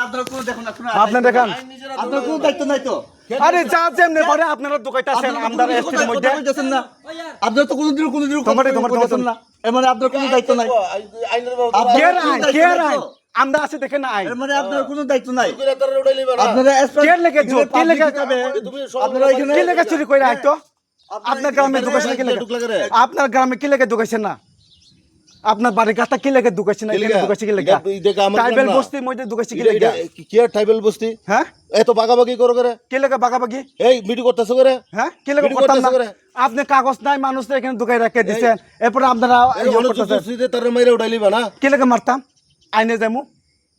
আপনারা কোনো দেখুন না আপনি দেখেন আপনার কোনো দায়িত্ব নাই তো আরে যা যেমনি করে আপনারা দোকাইতাছেন আমদার এসটির মধ্যে আপনারা তো কোনোদিন তোমার না এর মানে আপনার কোনো দায়িত্ব নাই কেয়ার আইন আমরা আছে দেখেন না আইন এর মানে আপনার কোনো দায়িত্ব নাই আপনারা কেয়ার লেগে জোর কে লেগে আপনারা এখানে কে লেগে চুরি কইরা আইতো আপনার গ্রামে ঢুকাইছেন কি লেগে আপনার গ্রামে কি লেগে ঢুকাইছেন না আপনার বাড়ি গাতা কি লেগে ঢুকাইছেন না এখানে ঢুকাইছে কি লেগে ট্রাইবাল বস্তির মধ্যে ঢুকাইছে কি লেগে কি আর ট্রাইবাল বস্তি হ্যাঁ এত বাগাবাগি করো করে কি লেগে বাগাবাগি এই মিটি করতেছো করে হ্যাঁ কি লেগে করতাম না আপনি কাগজ নাই মানুষ এখানে ঢুকাই রেখে দিবেন এরপর আপনারা তার মাইরে উঠাইলিবা না কি লেগে মারতাম আইনে যামু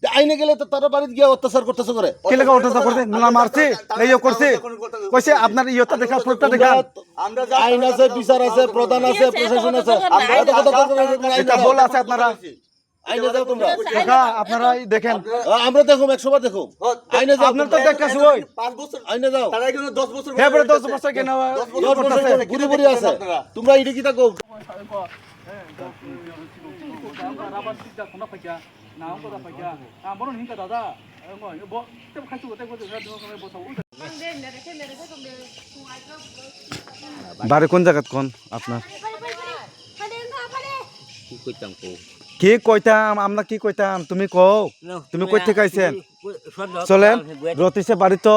আইনে গেলে তো তার বাড়িতে গিয়ে অত্যাচার করতেছো করে কি লেগে অত্যাচার করছে না মারছি এই করছে কইছে আপনার ইয়টা দেখা প্রুফটা দেখা আমরা আইন আছে বিচার আছে প্রধান আছে প্রশাসন আছে এটা বল আছে আপনারা আইনে যাও তোমরা দেখা আপনারা দেখেন আমরা দেখো 100 বার দেখো আইনে যাও আপনার তো দেখাছ ওই 5 বছর আইনে যাও তারা এখানে 10 বছর হ্যাঁ বড় 10 বছর কেন 10 বছর ঘুরে ঘুরে আছে তোমরা ইডি কি থাকো বাড়ি কোন জায়গা কোন আপনার কি কইতাম আমরা কি কইতাম তুমি কও তুমি কই থেকে আইছেন চলেন রতিশে বাড়ি তো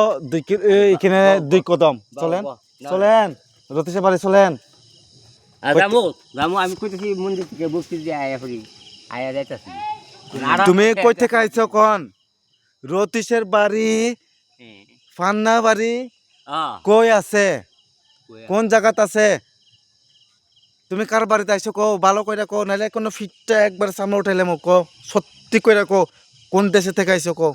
এখানে 2 কদম চলেন চলেন রতিশে বাড়ি চলেন আমি কইতেছি মন্দির থেকে বক্তি দিয়ে আয়া যাইতাছি তুমি কই থেকে আইছো কোন রতিশের বাড়ি ফান্না বাড়ি কই আছে কোন জায়গাত আছে তুমি কার বাড়িতে আইছো কো ভালো কইরা কো নাইলে কোনো ফিটটা একবার সামনে উঠাইলে মো কো সত্যি কইরা কো কোন দেশে থেকে আইছো কো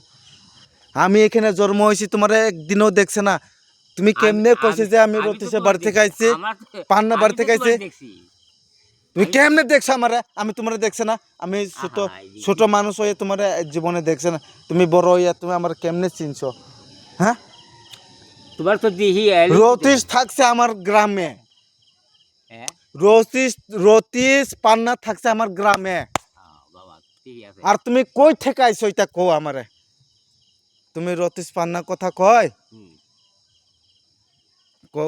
আমি এখানে জন্ম হইছি তোমার একদিনও দেখছ না তুমি কেমনে কইছে যে আমি রতিশের বাড়ি থেকে আইছি পান্না বাড়ি থেকে আইছি তুমি কেমনে দেখছ আমারে আমি তোমারে দেখছ না আমি ছোট ছোট মানুষ হয়ে তোমার জীবনে দেখছ না তুমি বড় হইয়া তুমি আমার কেমনে চিনছো হ্যাঁ তোমার তো দিহি রতিশ থাকছে আমার গ্রামে রতিশ পান্না থাকছে আমার গ্রামে আর তুমি কই থেকে আইছো এটা কো আমারে তুমি রতিশ পান্না কথা কয় কো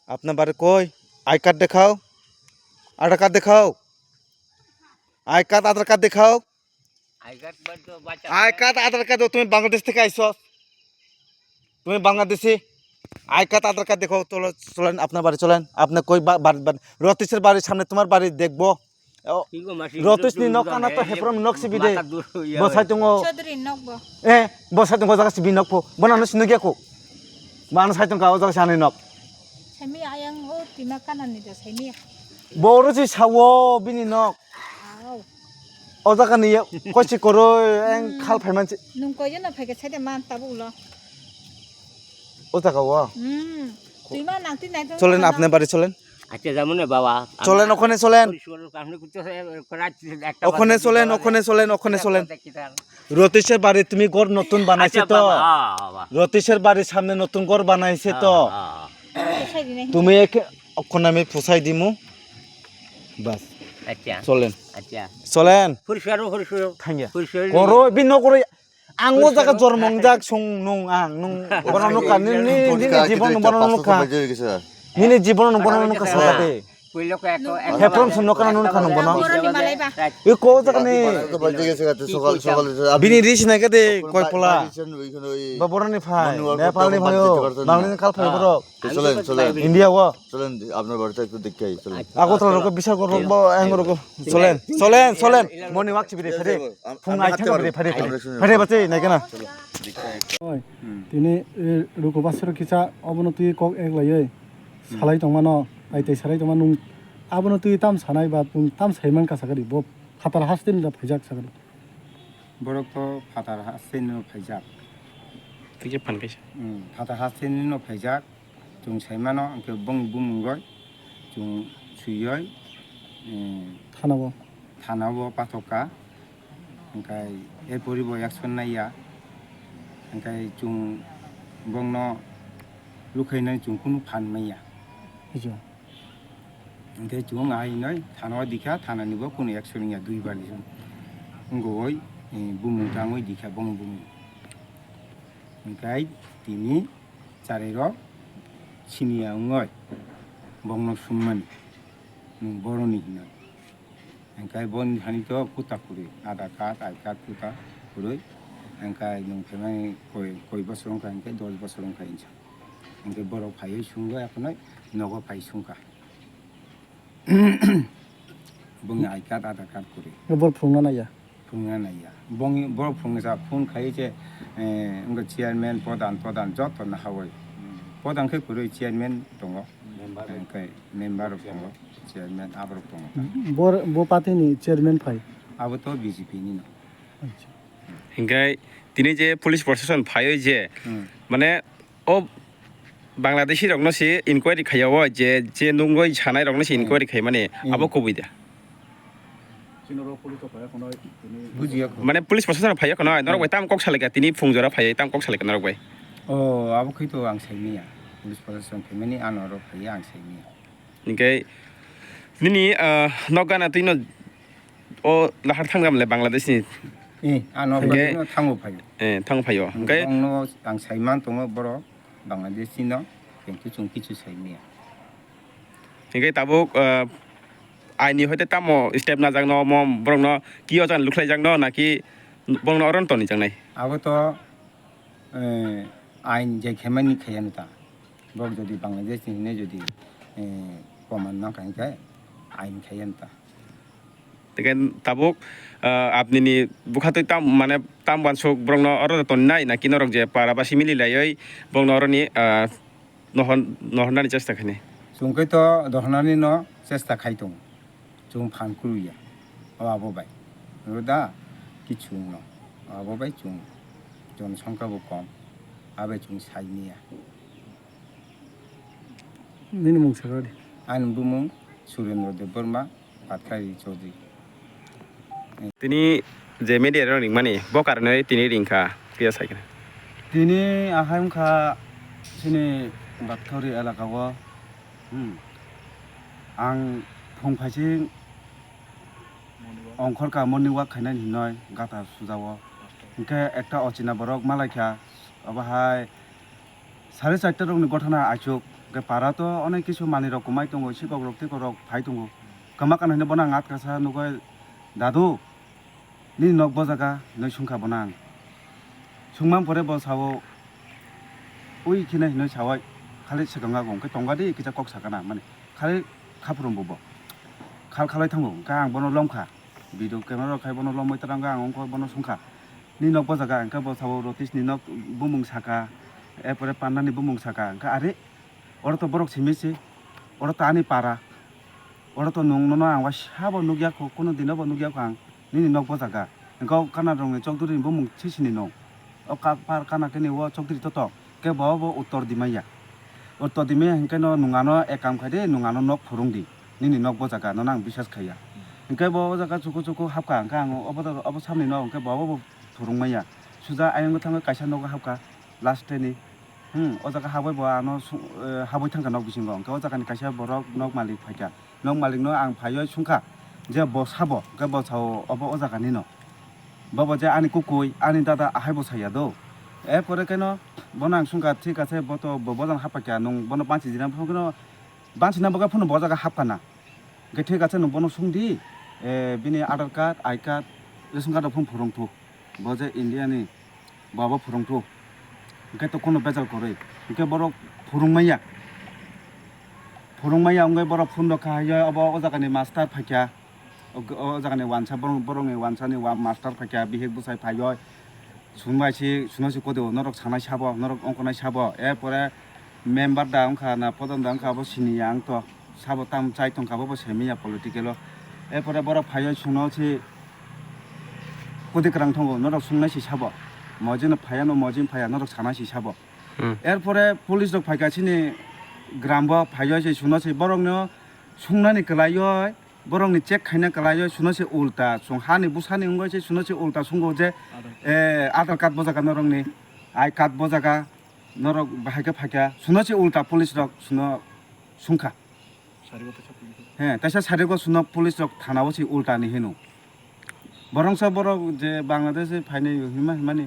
আপনার বাড়ি কই আই কার্ড দেখাও আধার কার্ড দেখাও আই কার্ড আধার কার্ড দেখাও আই কার্ড আধার কার্ড তুমি বাংলাদেশ থেকে আইছো তুমি Bangladeshi I card Aadhaar card দেখো চলেন আপনার বাড়ি চলেন আপনি কই রতিশের বাড়ির সামনে তোমার বাড়ি দেখবো রতিশ নি নক আনা তো হেফরম নক সিবি দে বসাই তুঙ্গো বসাই তুঙ্গো জায়গা সিবি নক ফো বনানো সিনো গিয়া কো বানো সাই তুঙ্গা ও জায়গা Sunny knock Semi ayang oh tinakanan nito semi. বড় জি সাও বিনি নক Aw. ও জায়গা নি কইছি করো এং খাল ফাইমানছি Nung ko yun na pagka sa man tabu lo. ও জায়গা ও Tuy ma nang tin nai. চলেন আপনার বাড়ি চলেন আচ্ছা যাবো না বাবা চলেন ওখানে চলেন ওখানে চলেন ওখানে চলেন ওখানে চলেন রতিশের বাড়ি তুমি ঘর নতুন বানাইছে তো রতিশের বাড়ির সামনে নতুন ঘর বানাইছে তো তুমি ওখানে আমি পোছাই দিমু বাস আচ্ছা চলেন আচ্ছা চলেন ফুরফুরো থাঙ্গিয়া করো বিন করে আঙ্গো জায়গা জন্মং যাক সং নং আং নং বনানো কা নি জীবন বনানো কা নিনে জীবন বনানো কা সাথে কইলো কো এক হেফরম শুনো কানা নুন খানো বনা এ কো জায়গা নি বিনি রিস না কে দে কই পোলা বা বড়নি ফাই নেপালি ভাই বাংলাদেশ কাল ফাই বড় চলেন চলেন ইন্ডিয়া ও চলেন আপনার বাড়িতে একটু দেখে আই চলেন আগতলা রক বিচার করব এঙ্গ রক চলেন চলেন চলেন মনি ওয়াকছি বিরে ফেরে ফুং আই থাকা বিরে ফেরে ফেরে বাতে নাই কেনা তিনি রুকবাসর কিছা অবনতি কক একলাयै সালাই তংমানো আইতে সালাই তংমান নুং আবনতি তাম সানাই বা তাম সাইমান কাসাগারি ব ফাতার হাসতিন दा ফাইজাক সাগারি বরক তো ফাতার হাসতিন ফাইজাক কিছে ফানকাইছে ফাতার হাসতিन नो फाइजाक जों साइमानो अंके बं बुंगय जों सुयय थानाबो थानाबो पाथका अंकाय ए परिबो एक्सन नाया अंकाय जों बंनो लुखैनाय जों कुनु फानमाया हिजो अंकाय जों आइनय थानाव दिखा थानानिबो कुनु एक्सनिया दुइ बारनि जों गय bumung tangoi dikha bong bumung engkai tini charero sinia ongoi bongno summan nung boroni hina engkai bon hani to puta kuri ada card ai card puta kuri engkai nung phemai koi bosorong ka engkai 10 bosorong ka incha engkai borok phai sunga akonai nogo phai sungka bong ai card ada card kuri bor phungna na ya phungna na ya bong bor phungna sa phun khai je engko chairman prodan jot na hawai prodan khai kuri chairman tongo engkai member tongo chairman abro tongo bor party ni chairman phai abo to BJP ni no হিংকাই তিনি যে police প্রশাসন ফাইও যে মানে ও Bangladeshi রংনসি inquiry খাইয়াও যে নুঙ্গই ছানাই রংনসি inquiry খাই মানে আবো কবি দা bujiya ko মানে পুলিশ প্রশাসন ফাইয়া কোন নরক বাই তাম কক সালেকা তিনি ফুংজরা ফাইয়া তাম কক সালেকা নরক by abo khai to ang saimiya police protection family anoro phai ang saimiya হিংকাই নিনি নগানা তুই ন ও লাহার থাঙ্গামলে বাংলাদেশনি ano Okay. phai thango phai থাং ফাইও হিংকাই no ang saiman tongo boro bangladesh no kengki chung kichu saimiya হিংকাই তাবুক আইনি হইতে তামো step না জাং ন মম বরং ন কি অজান লুখলাই জাং ন নাকি বরং ন অরন তনি জাং নাই abo to ain je khemani khayanu ta bok jodi bangladesh ni ne jodi proman na kai kai ain khayan ta তেকেন তাবুক আপনি নি বুখাতই তাম মানে তাম বানসুক বরং ন অরন তনি নাই নাকি নরক যে পারাবাসি মিলি লাইই বরং ন অরনি নহনানি চেষ্টা খানি chungkai to dohnani no chesta khai tong chung phan kuruya abo bai roda kichu no abo bai chung jon সংখ্যা bo kom abe chung saimiya nini mung sagari an bumung surendra dev burma patkhari chaudhary তিনি যে মিডিয়ার ring মানে ব কারণে তিনি রিংখা কিয়া সাইকেন তিনি আহামখা সিনি বাতখাউরি এলাকাও आं फंफाइसिं अंखरका मर्निं वाक खायनाय हिनय गाथा सुजावो ओंखे एकटा अचिना बरक मालायखा अबाहाय 4:30 रकनि घटना आइसुक ओंखे पाराथ अनेक किसु मानि रक माइ दङ सिगक रक तिक रक फाइ दङ कमा कानहैनो बना आत कासा नुगय दादु नि नक बजागा नै सुंखा बना सुंमां परे बसावो उइ खिनाय हिनय सावय खालि सिगाङा गंखे तंगादि किजा कक सागाना माने खालि खाफ्रोम बबो खाल खालाय थांगो का आं बनो लमखा भिडिअ क्यामेरा खाय बनो लमै तरांगा आं अंख बनो सुंखा नि नक बजागा अंका बसावो रतिस नि नक बुमुं साका एपरे पान्नानि बुमुं साका अंका आरे ओरा तो बरक सिमिसि ओरा तो आनि पारा ओरा तो नंगनो आं वा साबो नुगिया को कोनो दिनबो नुगिया को आं नि नक बजागा अंका काना रंगे चौधुरी बुमुं सिसिनि नं ओ का पार काना केनि व चौधुरी तो के बाबो उत्तर दिमाया उत्तर दिमे हंके न नुङानो एकाम खायदे नुङानो नक फुरुंदि निनि नक बजागा न आं बिसास खाया हंके बाबो जागा चुकु चुकु हाबका हंका आं अब सामनि न हंके बाबो फुरुंमाया सुजा आयंगो थाङो कायसा नक हाबका लास्ट टेनि ओ जागा हाबै बा न हाबै थांगा नक बिसिंगो हंके ओ जागानि कायसा बरक नक मालिक फायका नक मालिक न आं फायो सुंखा जे बसाबो के बसाव अब ओ जागानि न बाबा जे आनि कुकुइ आनि दादा आहाय बसाया दो एपरे केन बना सुंखा ठीक আছে বতো বজান হাপাকা নং বনো পাঁচি দিনা ফোন বাঁচি না বগা ফোন বজাগা হাপানা গে ঠিক আছে নং বনো সুংদি বিনি Aadhaar card I card ration card phone ফুরংथु বজে ইন্ডিয়ানি বাবা ফুরংथु গে তো কোনো বেজাল করে গে বড় ফুরংমাইয়া अंगे बड़ फुन रखा है अब ओ जागानि मास्टार फाइका ओ जागानि वानसा बरंनि वानसानि मास्टार फाइका बिहेक बुसाय फायो सुनबायसि सुनसि कदो नरक सानाय साबो नरक अंकनाय साबो एपरे मेम्बार दा अंखा ना प्रधान दा अंखा बो सिनिया आं तो साबो ताम चाइ तंखाबो सेमिया पलिटिकेल एपरे बड़ फायो सुनसि कदि क्रां थंगो नरक सुननायसि साबो मजिन फायानो मजिन फाया नरक सानायसि साबो एरपरे पुलिस रक फाइकासिनि ग्रामबो फायोसि सुनसि बरंनो सुंनानि कलायो बरंनि चेक खायना कलायो सुनसि उल्टा सुंहानि बुसानि अंगसि सुनसि उल्टा सुंगो जे आधार कार्ड बजागा नरंनि आई कार्ड बजागा नरक बाहायके फायका सुनसि उल्टा पुलिस रक सुनो सुंखा हे तैसा सारिगो सुनो पुलिस रक थानावसि उल्टा नि हेनु बरंसा बरक जे बांग्लादेश फाइने माने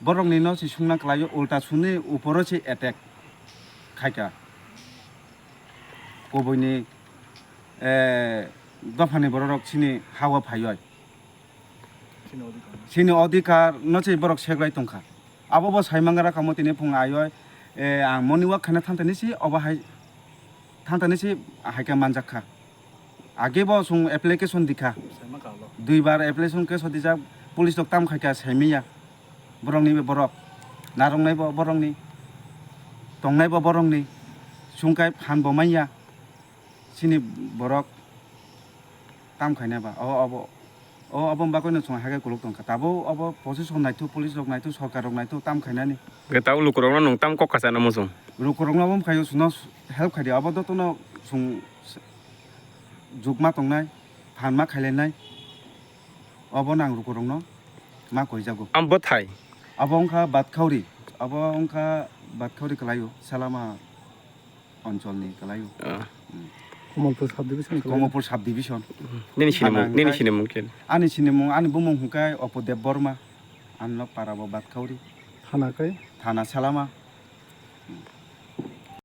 बरकनि न से सुंना क्लायो उल्टा सुने ऊपर से अटैक खायका कबैनि दफानि बरक सिनि हावा फायो सिनि अधिकार न से बरक सेग्राय तंखा आबो साइमांगारा कामतिनि फुं आयो आं मनिवा खाना थांतानिसि अबाहाय थांतानिसि हायका मानजाखा आगे बो सुं एप्लीकेशन दिखा 2 बार एप्लीकेशन के सदिजा पुलिस डक ताम खायका सेमिया बरंनि बे बरक नारंनाय बो बरंनि तंनाय बो बरंनि सुंखाय फान बमाइया सिनि बरक ताम खायनाबा अब बाकोनो सं हागे कुलुक तंखा ताबो अब प्रशासन नायथु पुलिस डक नायथु सरकार डक नायथु ताम खायनानि गताव लुकुरंना नंताम ककासा नमसुं रुकुरंनाबो खायो सुनो हेल्प खायदि अब दतनो सुं जुगमा तंनाय फानमा खायलायनाय अब नां रुकुरंनो मा कय जागो आम बथाय अब अंखा बातखावरि कलायो सालामा अञ्चलनि कलायो कमलपुर साब डिभिजन कमलपुर साब डिभिजन नेनि सिनेमुं के आनि सिनेमुं आनि बुमुं हुकाय अपदेब बर्मा आनलो पाराबो बातखावरि थानाखै थाना सालामा